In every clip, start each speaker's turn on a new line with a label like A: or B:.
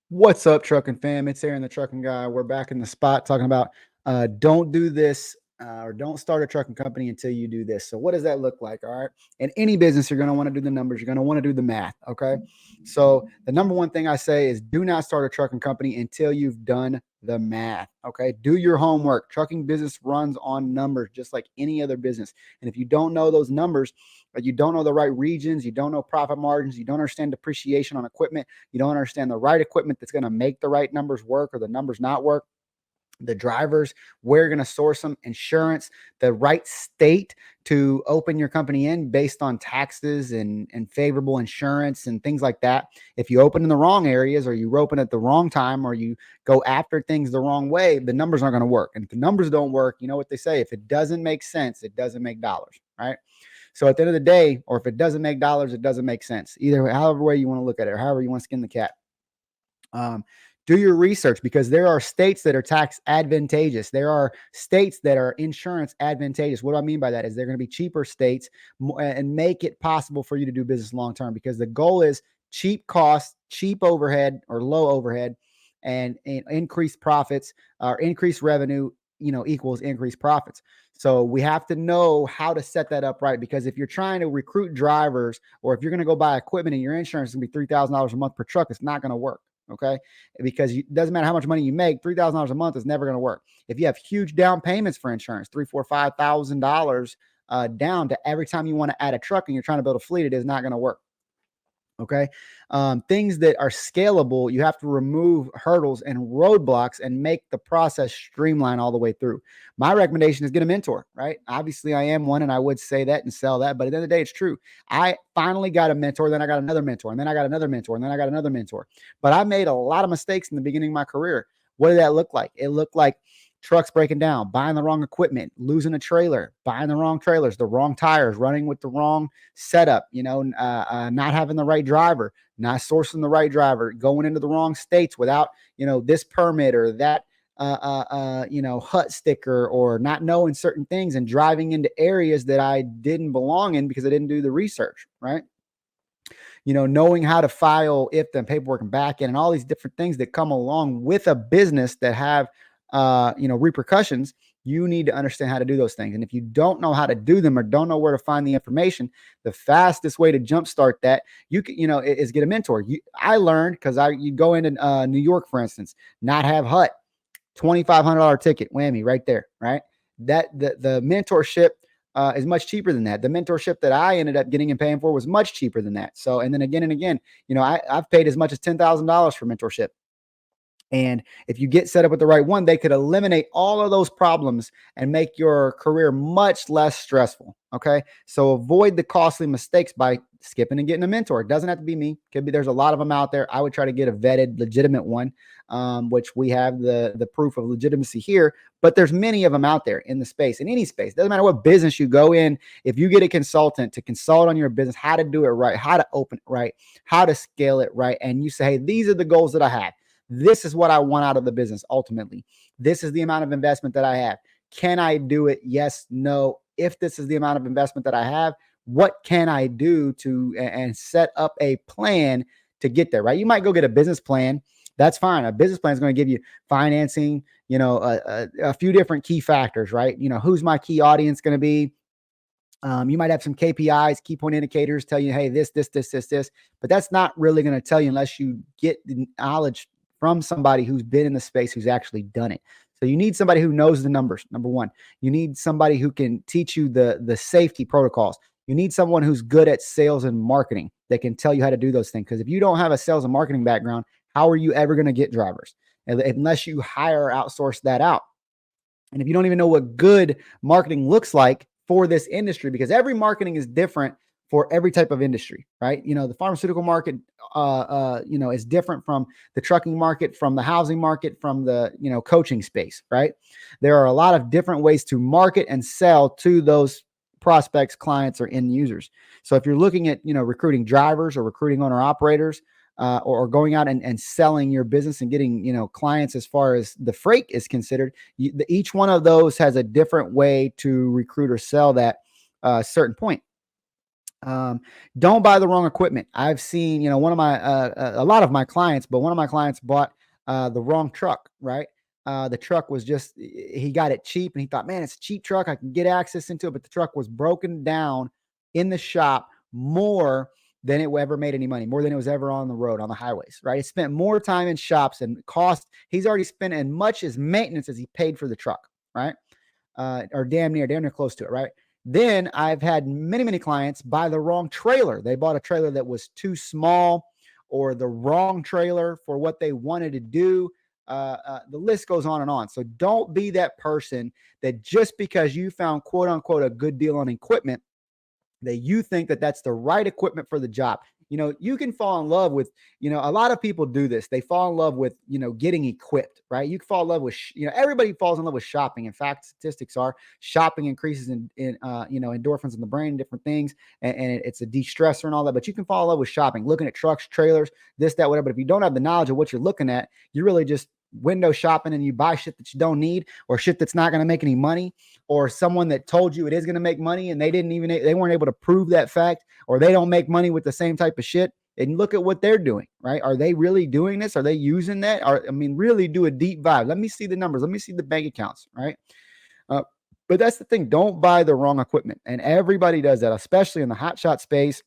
A: What's up, trucking fam? It's Aaron, the trucking guy. We're back in the spot talking about don't do this or don't start a trucking company until you do this. So, what does that look like? All right. In any business, you're going to want to do the numbers, you're going to want to do the math. Okay. So, the number one thing I say is do not start a trucking company until you've done the math. Okay. Do your homework. Trucking business runs on numbers just like any other business. And if you don't know those numbers, but you don't know the right regions, you don't know profit margins, you don't understand depreciation on equipment, you don't understand the right equipment that's going to make the right numbers work or the numbers not work, the drivers, where you're going to source them, insurance, the right state to open your company in based on taxes and favorable insurance and things like that. If you open in the wrong areas or you open at the wrong time or you go after things the wrong way, the numbers aren't going to work. And if the numbers don't work, you know what they say, if it doesn't make sense, it doesn't make dollars, right? So at the end of the day, or if it doesn't make dollars, it doesn't make sense. Either however way you want to look at it, or however you want to skin the cat. Um, do your research because there are states that are tax advantageous. There are states that are insurance advantageous. What do I mean by that? Is they're going to be cheaper states and make it possible for you to do business long term because the goal is cheap cost, cheap overhead or low overhead, and increased profits or increased revenue. Equals increased profits. So we have to know how to set that up right because if you're trying to recruit drivers or if you're going to go buy equipment and your insurance is going to be $3,000 a month per truck, it's not going to work. Okay. Because it doesn't matter how much money you make, $3,000 a month is never going to work. If you have huge down payments for insurance, $3,000, $4,000, $5,000 down to every time you want to add a truck and you're trying to build a fleet, it is not going to work. Okay. Things that are scalable, you have to remove hurdles and roadblocks and make the process streamline all the way through. My recommendation is get a mentor, right? Obviously, I am one and I would say that and sell that. But at the end of the day, it's true. I finally got a mentor, then I got another mentor, and then I got another mentor, and then I got another mentor. But I made a lot of mistakes in the beginning of my career. What did that look like? It looked like trucks breaking down, buying the wrong equipment, losing a trailer, buying the wrong trailers, the wrong tires, running with the wrong setup, not having the right driver, not sourcing the right driver, going into the wrong states without, this permit or that, hut sticker or not knowing certain things and driving into areas that I didn't belong in because I didn't do the research, right? Knowing how to file if the paperwork and back end and all these different things that come along with a business that have, repercussions. You need to understand how to do those things. And if you don't know how to do them or don't know where to find the information, the fastest way to jumpstart that you can, is get a mentor. I learned because you go into New York, for instance, not have HUT, $2,500 ticket, whammy, right there, right? That the mentorship is much cheaper than that. The mentorship that I ended up getting and paying for was much cheaper than that. So, and then again and again, I've paid as much as $10,000 for mentorship. And if you get set up with the right one, they could eliminate all of those problems and make your career much less stressful. Okay. So avoid the costly mistakes by skipping and getting a mentor. It doesn't have to be me. Could be, there's a lot of them out there. I would try to get a vetted, legitimate one, which we have the proof of legitimacy here, but there's many of them out there in the space, in any space. Doesn't matter what business you go in. If you get a consultant to consult on your business, how to do it right, how to open it right, how to scale it right. And you say, hey, these are the goals that I have. This is what I want out of the business ultimately. This is the amount of investment that I have. Can I do it? Yes, no. If this is the amount of investment that I have, what can I do to and set up a plan to get there, right? You might go get a business plan. That's fine. A business plan is going to give you financing, a few different key factors, right? Who's my key audience going to be? You might have some KPIs, key point indicators, tell you, hey, this, but that's not really going to tell you unless you get the knowledge from somebody who's been in the space, who's actually done it. So you need somebody who knows the numbers. Number one, you need somebody who can teach you the safety protocols. You need someone who's good at sales and marketing that can tell you how to do those things. Because if you don't have a sales and marketing background, how are you ever going to get drivers? Unless you hire or outsource that out. And if you don't even know what good marketing looks like for this industry, because every marketing is different for every type of industry, right? The pharmaceutical market, is different from the trucking market, from the housing market, from the, coaching space, right? There are a lot of different ways to market and sell to those prospects, clients, or end users. So if you're looking at, recruiting drivers or recruiting owner operators, or going out and selling your business and getting, clients as far as the freight is considered, each one of those has a different way to recruit or sell that certain point. Um, don't buy the wrong equipment. I've seen, one of my, a lot of my clients, but one of my clients bought the wrong truck, right? The truck was just, he got it cheap and he thought, man, it's a cheap truck. I can get access into it. But the truck was broken down in the shop more than it ever made any money, more than it was ever on the road, on the highways, right? It spent more time in shops and cost. He's already spent as much as maintenance as he paid for the truck, right? Or damn near close to it, right? Then I've had many, many clients buy the wrong trailer. They bought a trailer that was too small or the wrong trailer for what they wanted to do. The list goes on and on. So don't be that person that just because you found quote unquote a good deal on equipment, that you think that that's the right equipment for the job. You can fall in love with, a lot of people do this. They fall in love with, getting equipped, right? You can fall in love with, everybody falls in love with shopping. In fact, statistics are shopping increases in endorphins in the brain, different things. And it's a de-stressor and all that, but you can fall in love with shopping, looking at trucks, trailers, this, that, whatever. But if you don't have the knowledge of what you're looking at, you're really just window shopping and you buy shit that you don't need or shit that's not going to make any money, or someone that told you it is going to make money and they weren't able to prove that fact, or they don't make money with the same type of shit. And look at what they're doing, right? Are they really doing this? Are they using that? Really do a deep dive. Let me see the numbers. Let me see the bank accounts, right? But that's the thing. Don't buy the wrong equipment. And everybody does that, especially in the hotshot space,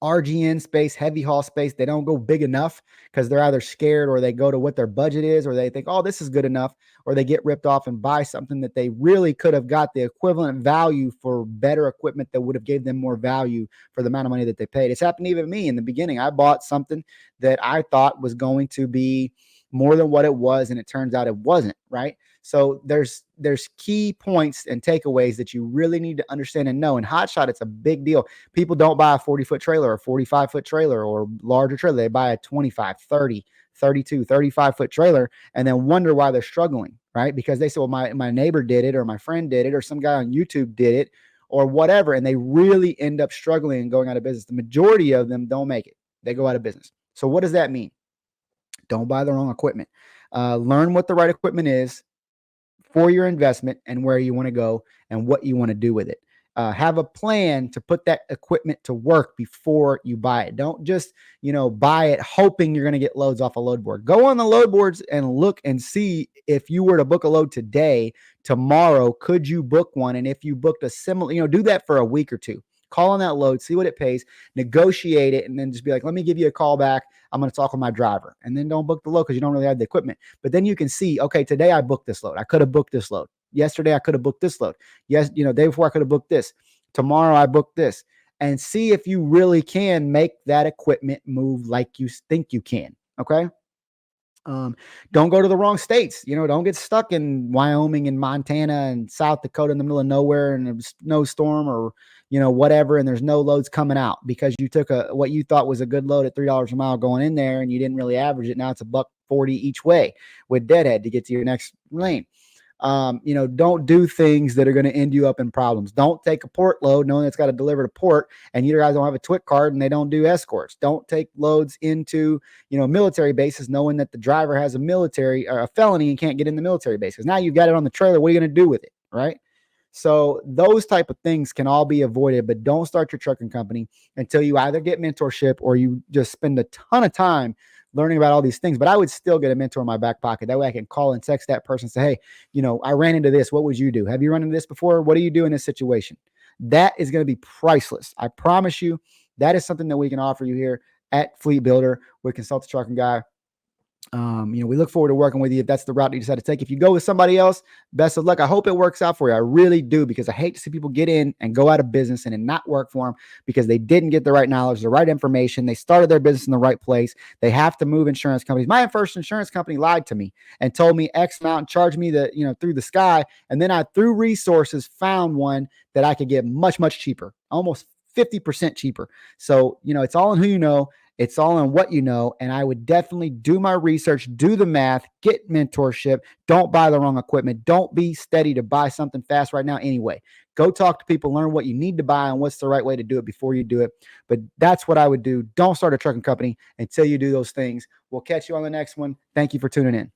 A: RGN space, heavy haul space. They don't go big enough because they're either scared or they go to what their budget is, or they think, oh, this is good enough, or they get ripped off and buy something that they really could have got the equivalent value for better equipment that would have gave them more value for the amount of money that they paid. It's happened to even me in the beginning. I bought something that I thought was going to be more than what it was, and it turns out it wasn't, right? So there's key points and takeaways that you really need to understand and know. In hotshot, it's a big deal. People don't buy a 40-foot trailer or 45-foot trailer or larger trailer. They buy a 25, 30, 32, 35-foot trailer and then wonder why they're struggling, right? Because they say, well, my neighbor did it, or my friend did it, or some guy on YouTube did it, or whatever. And they really end up struggling and going out of business. The majority of them don't make it. They go out of business. So what does that mean? Don't buy the wrong equipment. Learn what the right equipment is for your investment and where you want to go and what you want to do with it. Have a plan to put that equipment to work before you buy it. Don't just, buy it hoping you're going to get loads off a load board. Go on the load boards and look and see if you were to book a load today, tomorrow, could you book one? And if you booked a similar, do that for a week or two. Call on that load, see what it pays, negotiate it, and then just be like, let me give you a call back. I'm going to talk with my driver. And then don't book the load because you don't really have the equipment. But then you can see, okay, today I booked this load. I could have booked this load. Yesterday I could have booked this load. Yes, day before I could have booked this. Tomorrow I booked this. And see if you really can make that equipment move like you think you can. Okay. Don't go to the wrong states. Don't get stuck in Wyoming and Montana and South Dakota in the middle of nowhere in a snowstorm or, whatever. And there's no loads coming out because you took what you thought was a good load at $3 a mile going in there and you didn't really average it. Now it's $1.40 each way with deadhead to get to your next lane. Don't do things that are going to end you up in problems. Don't take a port load knowing it's got to deliver to port and you guys don't have a TWIC card and they don't do escorts. Don't take loads into, military bases knowing that the driver has a felony and can't get in the military base. Because now you've got it on the trailer. What are you going to do with it? Right. So those type of things can all be avoided, but don't start your trucking company until you either get mentorship or you just spend a ton of time learning about all these things. But I would still get a mentor in my back pocket. That way I can call and text that person and say, hey, I ran into this. What would you do? Have you run into this before? What do you do in this situation? That is going to be priceless. I promise you that is something that we can offer you here at Fleet Builder with Consult the Trucking Guy. We look forward to working with you if that's the route you decide to take. If you go with somebody else, best of luck. I hope it works out for you. I really do, because I hate to see people get in and go out of business and it not work for them because they didn't get the right knowledge, the right information. They started their business in the right place. They have to move insurance companies. My first insurance company lied to me and told me X amount and charged me through the sky. And then I, through resources, found one that I could get much, much cheaper, almost 50% cheaper. So, it's all in who you know. It's all on what you know. And I would definitely do my research, do the math, get mentorship. Don't buy the wrong equipment. Don't be steady to buy something fast right now anyway. Go talk to people, learn what you need to buy and what's the right way to do it before you do it. But that's what I would do. Don't start a trucking company until you do those things. We'll catch you on the next one. Thank you for tuning in.